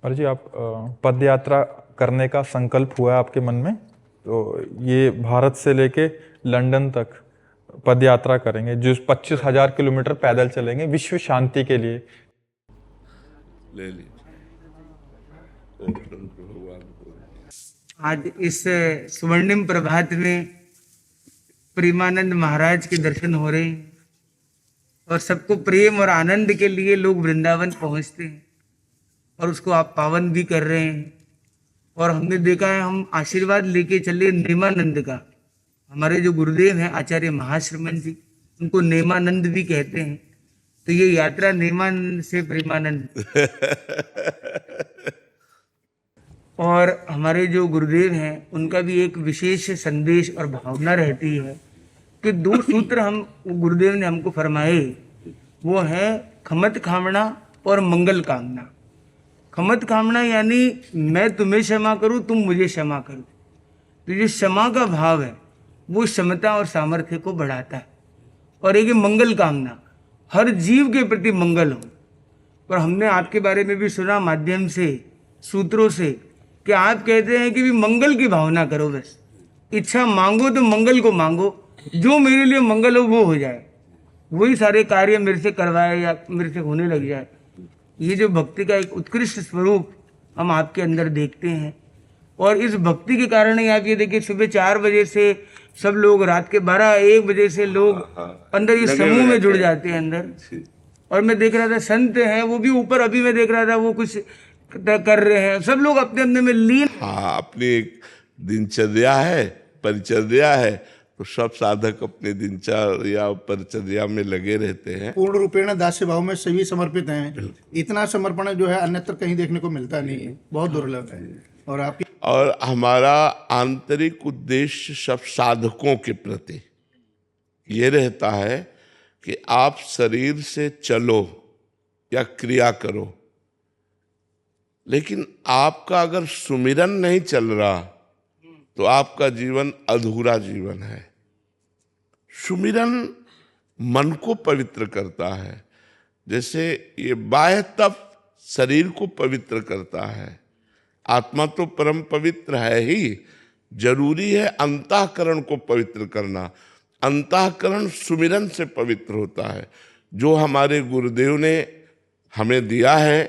और जी आप पद यात्रा करने का संकल्प हुआ है आपके मन में, तो ये भारत से लेके लंदन तक पद यात्रा करेंगे, जो 25,000 किलोमीटर पैदल चलेंगे विश्व शांति के लिए। ले लीजिए। ओम शंकर भगवान को। आज इस स्वर्णिम प्रभात में प्रेमानंद महाराज के दर्शन हो रहे हैं और सबको प्रेम और आनंद के लिए लोग वृंदावन पहुंचते हैं और उसको आप पावन भी कर रहे हैं। और हमने देखा है, हम आशीर्वाद लेके चले नेमानंद का। हमारे जो गुरुदेव हैं आचार्य महाश्रमण जी, उनको नेमानंद भी कहते हैं। तो ये यात्रा नेमानंद से प्रेमानंद। और हमारे जो गुरुदेव हैं उनका भी एक विशेष संदेश और भावना रहती है कि 2 सूत्र हम गुरुदेव ने हमको फरमाए, वो है खमत खामना और मंगल कामना। खमत कामना यानी मैं तुम्हें क्षमा करूं, तुम मुझे क्षमा करो। तो ये क्षमा का भाव है, वो क्षमता और सामर्थ्य को बढ़ाता है। और एक मंगल कामना, हर जीव के प्रति मंगल हो। और हमने आपके बारे में भी सुना माध्यम से, सूत्रों से, कि आप कहते हैं कि भी मंगल की भावना करो, बस इच्छा मांगो तो मंगल को मांगो, जो मेरे लिए मंगल हो वो हो जाए, वही सारे कार्य मेरे से करवाए या मेरे से होने लग जाए। ये जो भक्ति का एक उत्कृष्ट स्वरूप हम आपके अंदर देखते हैं। और इस भक्ति के कारण ही आप ये देखिए, सुबह 4 बजे से सब लोग, रात के 12-1 बजे से लोग अंदर ये समूह में जुड़ जाते हैं अंदर। और मैं देख रहा था संत हैं, वो भी ऊपर, अभी मैं देख रहा था वो कुछ कर रहे हैं, सब लोग अपने अपने में लीन। हाँ, अपनी एक दिनचर्या है, परिचर्या है, तो सब साधक अपने दिनचर्या परिचर्या में लगे रहते हैं। पूर्ण रूपेण दास्य भाव में सभी समर्पित हैं। इतना समर्पण जो है अन्यत्र कहीं देखने को मिलता नहीं है, बहुत दुर्लभ है। और आपकी और हमारा आंतरिक उद्देश्य सब साधकों के प्रति ये रहता है कि आप शरीर से चलो या क्रिया करो, लेकिन आपका अगर सुमिरन नहीं चल रहा तो आपका जीवन अधूरा जीवन है। सुमिरन मन को पवित्र करता है, जैसे ये बाह्य तप शरीर को पवित्र करता है। आत्मा तो परम पवित्र है ही, जरूरी है अंतःकरण को पवित्र करना। अंतःकरण सुमिरन से पवित्र होता है। जो हमारे गुरुदेव ने हमें दिया है,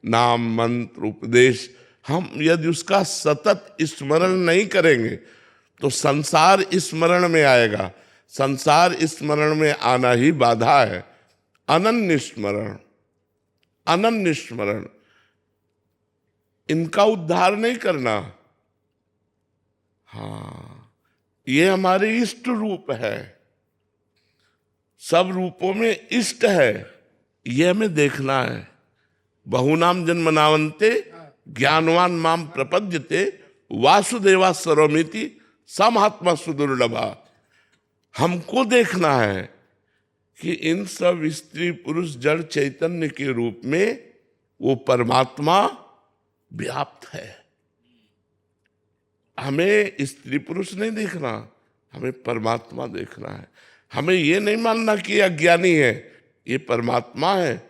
नाम मंत्र उपदेश, हम यदि उसका सतत स्मरण नहीं करेंगे तो संसार स्मरण में आएगा। संसार स्मरण में आना ही बाधा है। अनन्य स्मरण, अनन्य स्मरण, इनका उद्धार नहीं करना। हाँ, ये हमारे इष्ट रूप है। सब रूपों में इष्ट है, ये हमें देखना है। बहुनाम जन्मनावन्ते ज्ञानवान माम प्रपद्यते वासुदेवा सर्वमिति समहात्मा सुदुर्लभा। हमको देखना है कि इन सब स्त्री पुरुष जड़ चैतन्य के रूप में वो परमात्मा व्याप्त है। हमें स्त्री पुरुष नहीं देखना, हमें परमात्मा देखना है। हमें ये नहीं मानना कि ये अज्ञानी है, ये परमात्मा है।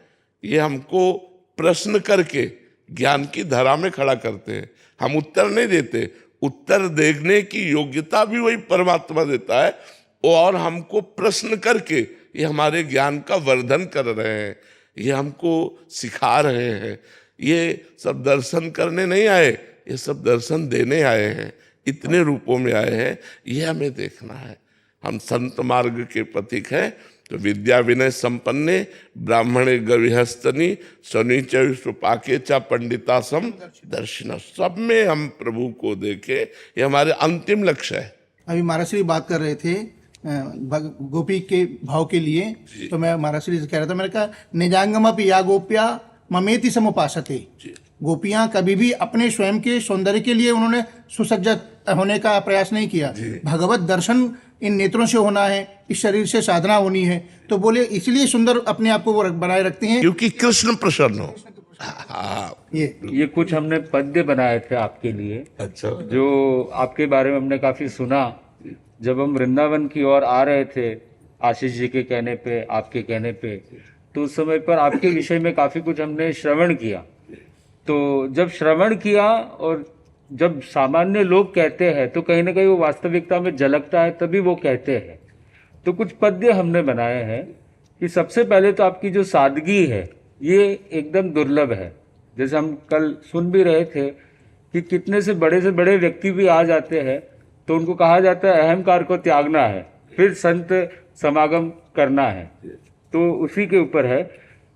ये हमको प्रश्न करके ज्ञान की धारा में खड़ा करते हैं। हम उत्तर नहीं देते, उत्तर देखने की योग्यता भी वही परमात्मा देता है। और हमको प्रश्न करके ये हमारे ज्ञान का वर्धन कर रहे हैं, ये हमको सिखा रहे हैं। ये सब दर्शन करने नहीं आए, ये सब दर्शन देने आए हैं। इतने रूपों में आए हैं, ये हमें देखना है। हम संत मार्ग के पथिक हैं। तो विद्या विनय संपन्ने ब्राह्मणे गविहस्तनी शनिच सुपाके चा पंडिता सम दर्शन। सब में हम प्रभु को देखें, ये हमारे अंतिम लक्ष्य है। अभी महाराज श्री बात कर रहे थे गोपी के भाव के लिए, तो मैं महाराज श्री से कह रहा था, मैंने कहा निजांगमपि या गोप्या ममेति समुपासते। गोपियां कभी भी अपने स्वयं के सौंदर्य के लिए उन्होंने सुसज्जित होने का प्रयास नहीं किया। भगवत दर्शन इन नेत्रों से होना है, इस शरीर से साधना होनी है। तो बोले इसलिए सुंदर अपने आप को वो बनाए रखते हैं क्योंकि कृष्ण प्रसन्न हो। हाँ, ये कुछ हमने पद्य बनाए थे आपके लिए। अच्छा, जो आपके बारे में हमने काफी सुना। जब हम वृंदावन की ओर आ रहे थे आशीष जी के कहने पे, आपके कहने पे, तो उस समय पर आपके विषय में काफी कुछ हमने श्रवण किया। तो जब श्रवण किया और जब सामान्य लोग कहते हैं तो कहीं ना कहीं वो वास्तविकता में झलकता है, तभी वो कहते हैं। तो कुछ पद्य हमने बनाए हैं कि सबसे पहले तो आपकी जो सादगी है ये एकदम दुर्लभ है। जैसे हम कल सुन भी रहे थे कि कितने से बड़े व्यक्ति भी आ जाते हैं तो उनको कहा जाता है अहंकार को त्यागना है, फिर संत समागम करना है। तो उसी के ऊपर है,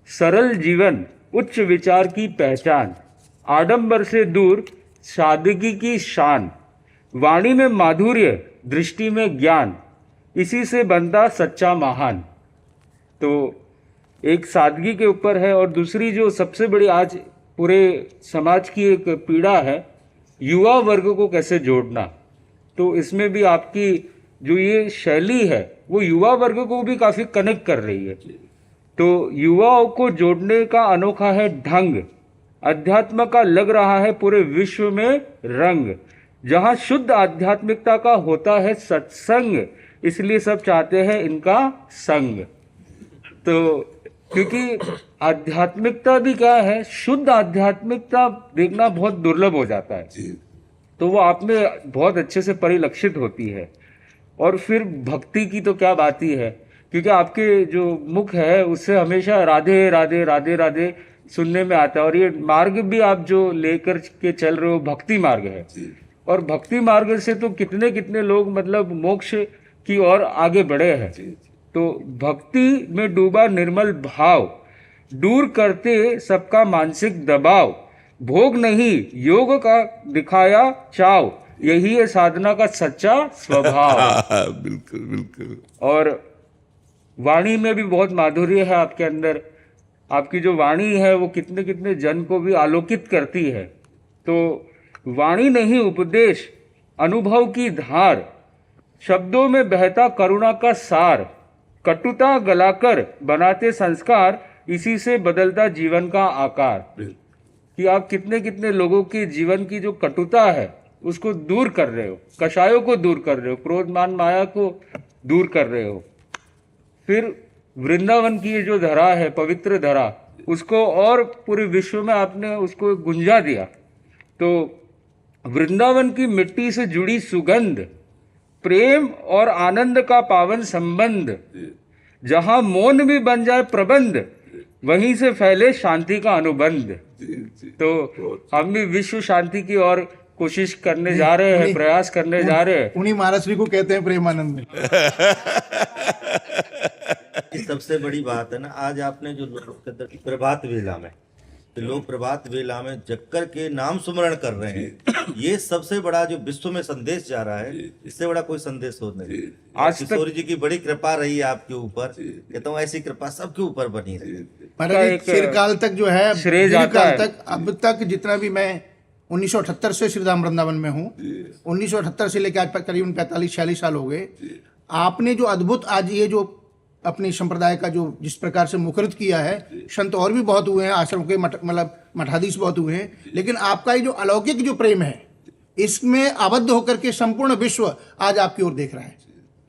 सरल जीवन उच्च विचार की पहचान, आडंबर से दूर सादगी की शान, वाणी में माधुर्य दृष्टि में ज्ञान, इसी से बनता सच्चा महान। तो एक सादगी के ऊपर है। और दूसरी जो सबसे बड़ी आज पूरे समाज की एक पीड़ा है, युवा वर्ग को कैसे जोड़ना। तो इसमें भी आपकी जो ये शैली है वो युवा वर्ग को भी काफ़ी कनेक्ट कर रही है। तो युवाओं को जोड़ने का अनोखा है ढंग, अध्यात्म का लग रहा है पूरे विश्व में रंग, जहाँ शुद्ध आध्यात्मिकता का होता है सत्संग, इसलिए सब चाहते हैं इनका संग। तो क्योंकि आध्यात्मिकता भी क्या है, शुद्ध आध्यात्मिकता देखना बहुत दुर्लभ हो जाता है, तो वो आप में बहुत अच्छे से परिलक्षित होती है। और फिर भक्ति की तो क्या बात ही है, क्योंकि आपके जो मुख है उससे हमेशा राधे राधे राधे राधे सुनने में आता है। और ये मार्ग भी आप जो लेकर के चल रहे हो भक्ति मार्ग है, और भक्ति मार्ग से तो कितने कितने लोग मतलब मोक्ष की ओर आगे बढ़े हैं। तो भक्ति में डूबा निर्मल भाव, दूर करते सबका मानसिक दबाव, भोग नहीं योग का दिखाया चाव, यही है साधना का सच्चा स्वभाव। बिल्कुल बिल्कुल। और वाणी में भी बहुत माधुर्य है आपके अंदर। आपकी जो वाणी है वो कितने कितने जन को भी आलोकित करती है। तो वाणी नहीं उपदेश, अनुभव की धार, शब्दों में बहता करुणा का सार, कटुता गलाकर बनाते संस्कार, इसी से बदलता जीवन का आकार। कि आप कितने कितने लोगों के जीवन की जो कटुता है उसको दूर कर रहे हो, कषायों को दूर कर रहे हो, क्रोध मान माया को दूर कर रहे हो। फिर वृंदावन की ये जो धरा है, पवित्र धरा, उसको और पूरे विश्व में आपने उसको गुंजा दिया। तो वृंदावन की मिट्टी से जुड़ी सुगंध, प्रेम और आनंद का पावन संबंध, जहां मौन भी बन जाए प्रबंध, वहीं से फैले शांति का अनुबंध। तो हम भी विश्व शांति की ओर कोशिश करने जा रहे हैं, प्रयास करने जा रहे हैं। उन्हीं महाराज श्री को कहते हैं प्रेमानंद। सबसे बड़ी बात है ना, आज आपने जो लोग प्रभात वेला में, तो लोग प्रभात वेला में जक्कर के नाम सुमरण कर रहे हैं, ये सबसे बड़ा जो विश्व में संदेश जा रहा है, इससे बड़ा कोई संदेश हो नहीं। आज किशोर जी की बड़ी कृपा रही है आपके ऊपर, कहता हूँ ऐसी कृपा सबके ऊपर बनी रही। महाराज चिरकाल तक जो है, श्रेय जाता है। तक अब तक जितना भी मैं 1978 से श्रीधाम वृंदावन में हूँ, 1978 से लेकर आज करीबन 45-46 साल हो गए। आपने जो अद्भुत आज ये जो अपने संप्रदाय का जो जिस प्रकार से मुखरित किया है, संत और भी बहुत हुए हैं, आश्रम के मतलब मठाधीश बहुत हुए हैं, लेकिन आपका ये जो अलौकिक जो प्रेम है, इसमें आबद्ध होकर के संपूर्ण विश्व आज आपकी ओर देख रहा है।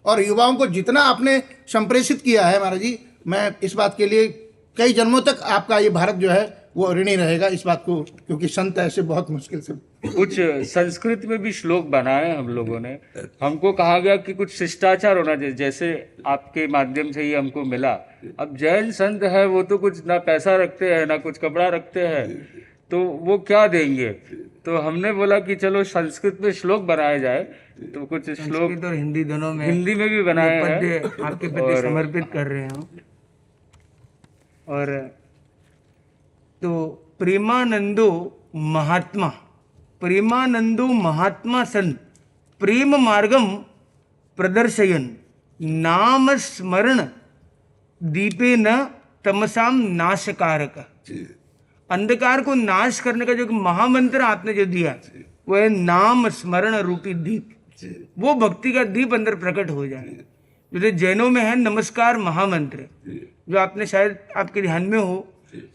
और युवाओं को जितना आपने संप्रेषित किया है महाराज जी, मैं इस बात के लिए कई जन्मों तक आपका ये भारत जो है वो ऋणी रहेगा इस बात को, क्योंकि संत ऐसे बहुत मुश्किल से। कुछ संस्कृत में भी श्लोक बनाए हम लोगों ने। हमको कहा गया कि कुछ शिष्टाचार होना चाहिए, जैसे आपके माध्यम से ही हमको मिला। अब जैन संत है वो तो कुछ ना पैसा रखते हैं ना कुछ कपड़ा रखते हैं, तो वो क्या देंगे। तो हमने बोला कि चलो संस्कृत में श्लोक बनाया जाए, तो कुछ श्लोक और हिंदी दोनों में, हिंदी में भी बनाए पद्य हैं आपके प्रति समर्पित कर रहे हैं। और तो प्रेमानंदो महात्मा, प्रेमानंदो महात्मा सन प्रेम मार्गम प्रदर्शयन, नाम स्मरण दीपे न तमसाम नाशकारक। अंधकार को नाश करने का जो महामंत्र आपने जो दिया वो है नाम स्मरण रूपी दीप। वो भक्ति का दीप अंदर प्रकट हो जाए। जैसे जैनों में है नमस्कार महामंत्र, जो आपने शायद आपके ध्यान में हो,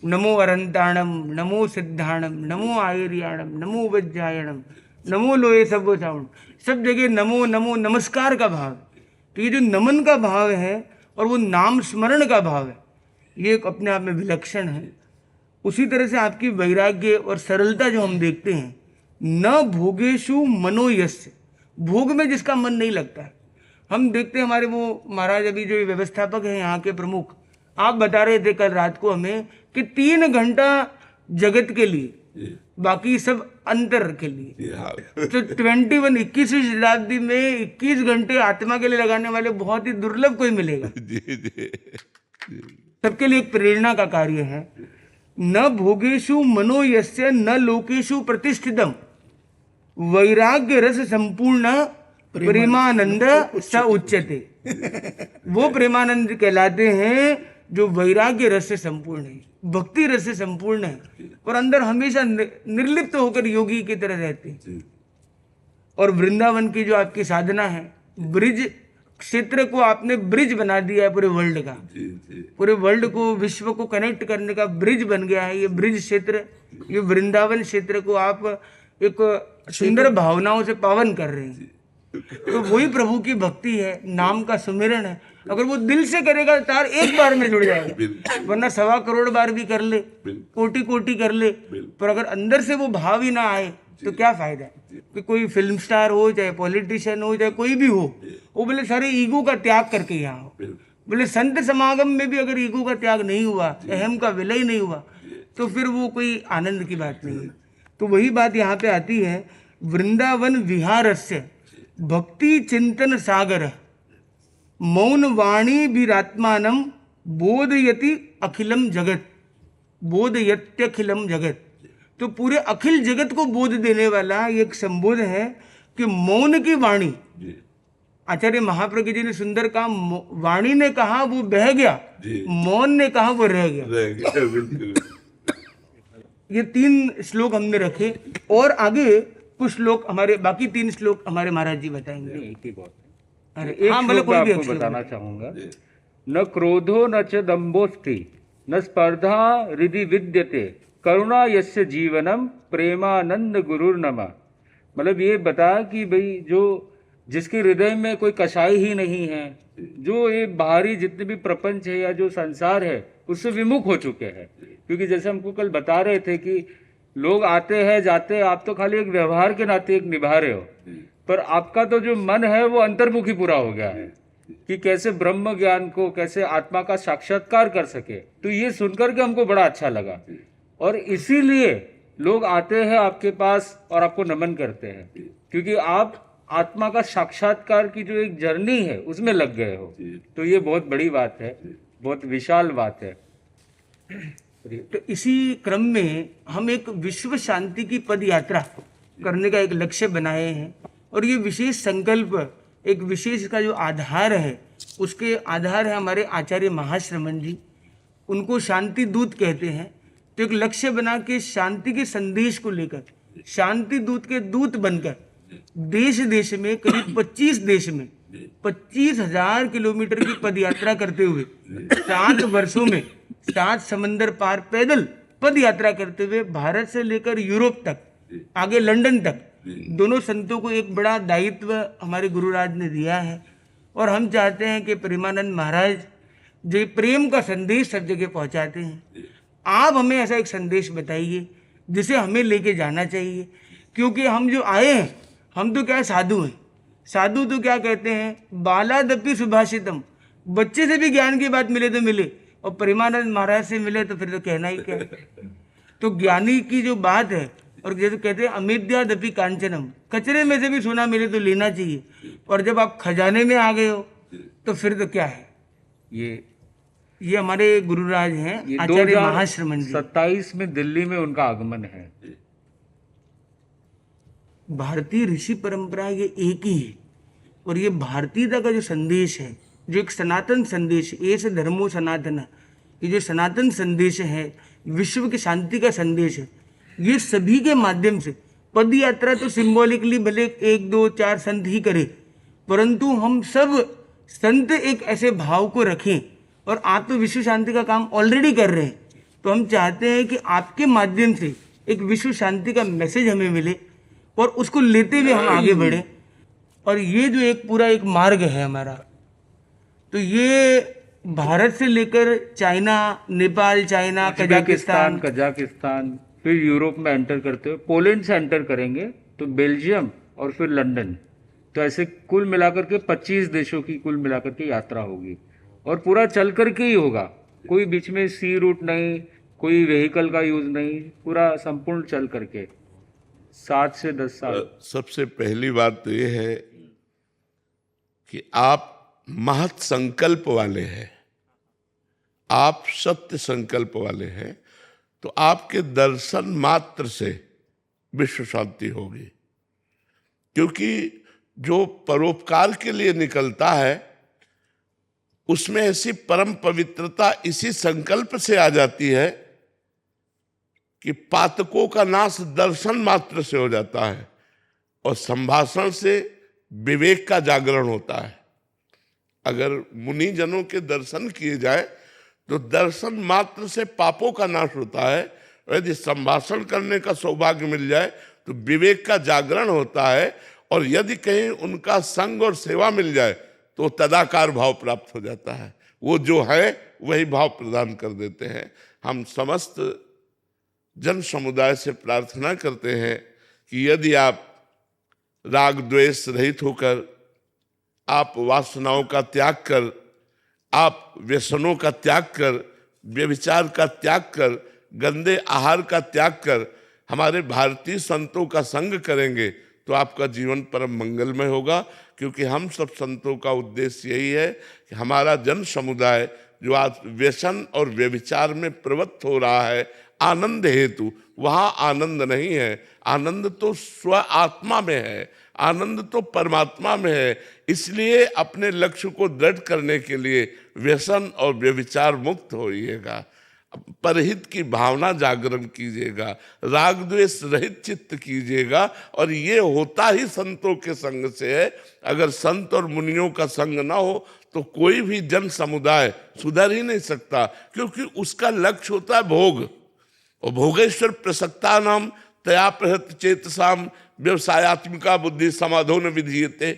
नमो अरंताणम, नमो सिद्धाणम, नमो आयर्याणम, नमो वज्रायणम, नमो लोये सबो चावण, सब जगह नमो नमो नमस्कार का भाव। तो ये जो नमन का भाव है और वो नाम स्मरण का भाव है, ये अपने आप में विलक्षण है। उसी तरह से आपकी वैराग्य और सरलता जो हम देखते हैं, न भोगेशु मनोयस्य, भोग में जिसका मन नहीं लगता है। हम देखते हैं हमारे वो महाराज अभी जो व्यवस्थापक हैं यहाँ के प्रमुख, आप बता रहे थे कल रात को हमें कि 3 घंटा जगत के लिए, बाकी सब अंतर के लिए। तो 21वीं शताब्दी में 21 घंटे आत्मा के लिए लगाने वाले बहुत ही दुर्लभ कोई मिलेगा। सबके लिए एक प्रेरणा का कार्य है। न भोगेशु मनोयस्य न लोकेशु प्रतिष्ठितम वैराग्य रस संपूर्ण प्रेमानंद स उच्यते। वो प्रेमानंद कहलाते हैं जो वैराग्य रस से संपूर्ण है, भक्ति रस से संपूर्ण है और अंदर हमेशा निर्लिप्त होकर योगी की तरह रहते हैं। और वृंदावन की जो आपकी साधना है, ब्रिज क्षेत्र को आपने ब्रिज बना दिया है पूरे वर्ल्ड का, पूरे वर्ल्ड को, विश्व को कनेक्ट करने का ब्रिज बन गया है ये ब्रिज क्षेत्र। ये वृंदावन क्षेत्र को आप एक सुंदर भावनाओं से पावन कर रहे हैं। तो वही प्रभु की भक्ति है, नाम का सुमिरन है। अगर वो दिल से करेगा तार एक बार में जुड़ जाएगा, वरना 1.25 करोड़ बार भी कर ले, कोटि कोटि कर ले, पर अगर अंदर से वो भाव ही ना आए तो क्या फायदा है। कि कोई फिल्म स्टार हो, चाहे पॉलिटिशियन हो, चाहे कोई भी हो, वो बोले सारे ईगो का त्याग करके यहाँ हो। बोले संत समागम में भी अगर ईगो का त्याग नहीं हुआ, अहम का विलय नहीं हुआ, तो फिर वो कोई आनंद की बात नहीं है। तो वही बात यहाँ पे आती है, वृंदावन विहारस्य भक्ति चिंतन सागर मौन वाणी विरात्मानम बोधयति अखिलम जगत, बोधयत्यखिलम जगत। तो पूरे अखिल जगत को बोध देने वाला ये एक संबोध है कि मौन की वाणी। आचार्य महाप्रज्ञ जी ने सुंदर कहा, वाणी ने कहा वो बह गया, मौन ने कहा वो रह गया। ये 3 श्लोक हमने रखे और आगे कुछ श्लोक हमारे, बाकी 3 श्लोक हमारे महाराज जी बताएंगे। एक ही बहुत है। अरे एक हाँ, श्लोक कोई मैं भी आपको एक बताना चाहूंगा। न क्रोधो न च दम्भोस्ति न स्पर्धा हृदि विद्यते करुणा यस्य जीवनम प्रेमानंद गुरुर्नमा। मतलब ये बता कि भाई जो जिसके हृदय में कोई कषाय ही नहीं है, जो ये बाहरी जितने भी प्रपंच है या जो संसार है उससे विमुख हो चुके हैं। क्योंकि जैसे हमको कल बता रहे थे कि लोग आते हैं जाते हैं, आप तो खाली एक व्यवहार के नाते एक निभा रहे हो, पर आपका तो जो मन है वो अंतर्मुखी पूरा हो गया है कि कैसे ब्रह्म ज्ञान को, कैसे आत्मा का साक्षात्कार कर सके। तो ये सुनकर के हमको बड़ा अच्छा लगा और इसीलिए लोग आते हैं आपके पास और आपको नमन करते हैं, क्योंकि आप आत्मा का साक्षात्कार की जो एक जर्नी है उसमें लग गए हो। तो ये बहुत बड़ी बात है, बहुत विशाल बात है। तो इसी क्रम में हम एक विश्व शांति की पद यात्रा करने का एक लक्ष्य बनाए हैं और ये विशेष संकल्प, एक विशेष का जो आधार है, उसके आधार है हमारे आचार्य महाश्रमण जी, उनको शांति दूत कहते हैं। तो एक लक्ष्य बना के शांति के संदेश को लेकर, शांति दूत के दूत बनकर देश देश में, करीब 25 देश में 25,000 किलोमीटर की पद यात्रा करते हुए 7 वर्षों में 7 समंदर पार पैदल पद यात्रा करते हुए भारत से लेकर यूरोप तक, आगे लंदन तक, दोनों संतों को एक बड़ा दायित्व हमारे गुरुराज ने दिया है। और हम चाहते हैं कि प्रेमानंद महाराज जो प्रेम का संदेश सब जगह पहुंचाते हैं, आप हमें ऐसा एक संदेश बताइए जिसे हमें लेके जाना चाहिए। क्योंकि हम जो आए हैं, हम तो क्या है, साधु हैं। साधु तो क्या कहते हैं, बालादपि सुभाषितम, बच्चे से भी ज्ञान की बात मिले तो मिले, और प्रेमानंद महाराज से मिले तो फिर तो कहना ही क्या। तो ज्ञानी की जो बात है, और जैसे कहते हैं अमिद्यादपि कांचनम, कचरे में से भी सोना मिले तो लेना चाहिए, और जब आप खजाने में आ गए हो तो फिर तो क्या है। ये हमारे गुरुराज हैं आचार्य महाश्रमण जी। 27 में दिल्ली में उनका आगमन है। भारतीय ऋषि परंपरा ये एक ही है, और ये भारतीयता का जो संदेश है, जो एक सनातन संदेश है, एस धर्मो सनातन, ये जो सनातन संदेश है, विश्व की शांति का संदेश है, ये सभी के माध्यम से। पद यात्रा तो सिंबॉलिकली भले 1, 2, 4 संत ही करे, परंतु हम सब संत एक ऐसे भाव को रखें, और आप तो विश्व शांति का काम ऑलरेडी कर रहे हैं, तो हम चाहते हैं कि आपके माध्यम से एक विश्व शांति का मैसेज हमें मिले और उसको लेते हुए हम आगे बढ़े। और ये जो एक पूरा एक मार्ग है हमारा, तो ये भारत से लेकर China, Nepal, China, Uzbekistan, Kazakhstan, Kazakhstan, फिर यूरोप में एंटर करते हुए पोलैंड से एंटर करेंगे तो बेल्जियम और फिर लंदन। तो ऐसे कुल मिलाकर के 25 देशों की कुल मिलाकर के यात्रा होगी और पूरा चल करके ही होगा। कोई बीच में सी रूट नहीं, कोई व्हीकल का यूज नहीं, पूरा संपूर्ण चल करके 7 से 10 साल। सबसे पहली बात तो ये है कि आप महत् संकल्प वाले हैं, आप सत्य संकल्प वाले हैं, तो आपके दर्शन मात्र से विश्व शांति होगी। क्योंकि जो परोपकार के लिए निकलता है उसमें ऐसी परम पवित्रता इसी संकल्प से आ जाती है कि पातकों का नाश दर्शन मात्र से हो जाता है और संभाषण से विवेक का जागरण होता है। अगर मुनि जनों के दर्शन किए जाए तो दर्शन मात्र से पापों का नाश होता है, यदि संभाषण करने का सौभाग्य मिल जाए तो विवेक का जागरण होता है, और यदि कहीं उनका संग और सेवा मिल जाए तो तदाकार भाव प्राप्त हो जाता है। वो जो है वही भाव प्रदान कर देते हैं। हम समस्त जन समुदाय से प्रार्थना करते हैं कि यदि आप राग द्वेष रहित होकर, आप वासनाओं का त्याग कर, आप व्यसनों का त्याग कर, व्यभिचार का त्याग कर, गंदे आहार का त्याग कर हमारे भारतीय संतों का संग करेंगे तो आपका जीवन परम मंगलमय होगा। क्योंकि हम सब संतों का उद्देश्य यही है कि हमारा जन समुदाय जो आज व्यसन और व्यभिचार में प्रवृत्त हो रहा है आनंद हेतु, वहाँ आनंद नहीं है। आनंद तो स्व आत्मा में है, आनंद तो परमात्मा में है। इसलिए अपने लक्ष्य को दृढ़ करने के लिए व्यसन और व्यभिचार मुक्त होइएगा, परहित की भावना जागरण कीजिएगा, राग द्वेष रहित चित्त कीजिएगा, और ये होता ही संतों के संग से है। अगर संत और मुनियों का संग ना हो तो कोई भी जन समुदाय सुधर ही नहीं सकता, क्योंकि उसका लक्ष्य होता है भोग। और भोगेश्वर प्रसक्ता नाम तया प्रहत चेतसाम व्यवसायत्मिका बुद्धि समाधो न विधीयते।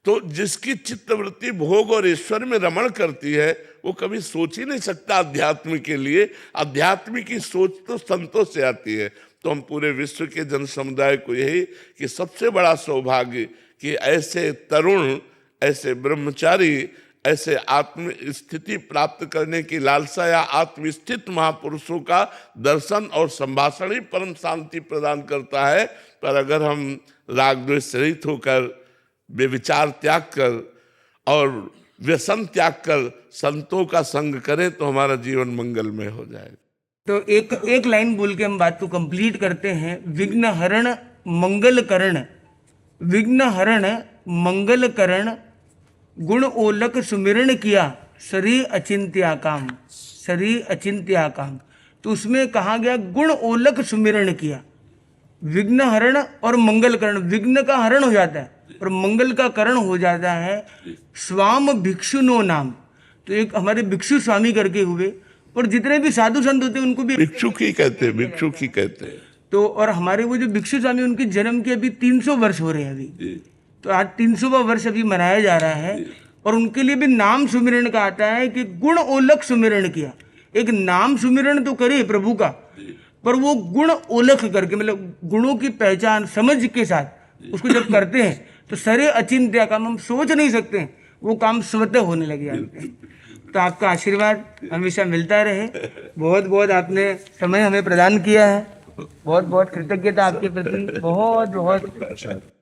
तो जिसकी चित्तवृत्ति भोग और ईश्वर में रमण करती है वो कभी सोच ही नहीं सकता अध्यात्म के लिए। अध्यात्म की सोच तो संतों से आती है। तो हम पूरे विश्व के जन समुदाय को यही कि सबसे बड़ा सौभाग्य कि ऐसे तरुण, ऐसे ब्रह्मचारी, ऐसे आत्म स्थिति प्राप्त करने की लालसा या आत्मस्थित महापुरुषों का दर्शन और संभाषण ही परम शांति प्रदान करता है। पर अगर हम राग द्वेष रहित होकर, बेविचार त्याग कर और व्यसन त्याग कर संतों का संग करें तो हमारा जीवन मंगलमय हो जाएगा। तो एक लाइन बोल के हम बात को कंप्लीट करते हैं। विघ्न हरण मंगल करण, विघ्न हरण मंगल करण, गुण ओलक सुमिरण किया, सरी अचिंत्या काम, सरी अचिंत्या काम। तो उसमें कहा गया गुण ओलक सुमिरण किया। विघ्न हरण और मंगल करण, विघ्न का हरण हो जाता है और मंगल का करण हो जाता है। स्वाम भिक्षु नो नाम, तो एक हमारे भिक्षु स्वामी करके हुए, और जितने भी साधु संत होते हैं उनको भी भिक्षुक ही कहते हैं, भिक्षुक ही कहते हैं। तो और हमारे वो जो भिक्षु स्वामी उनके जन्म के अभी 300 वर्ष हो रहे हैं अभी, तो आज 300वां वर्ष अभी मनाया जा रहा है। और उनके लिए भी नाम सुमिरण का आता है कि गुण ओलख सुमिरण किया। एक नाम सुमिरण तो करे प्रभु का, पर वो गुण ओलख करके, मतलब गुणों की पहचान समझ के साथ उसको जब करते हैं तो सरे अचिंत्य काम, हम सोच नहीं सकते वो काम स्वतः होने लग जाते हैं। तो आपका आशीर्वाद हमेशा मिलता रहे। बहुत बहुत आपने समय हमें प्रदान किया है, बहुत बहुत कृतज्ञता आपके प्रति, बहुत बहुत।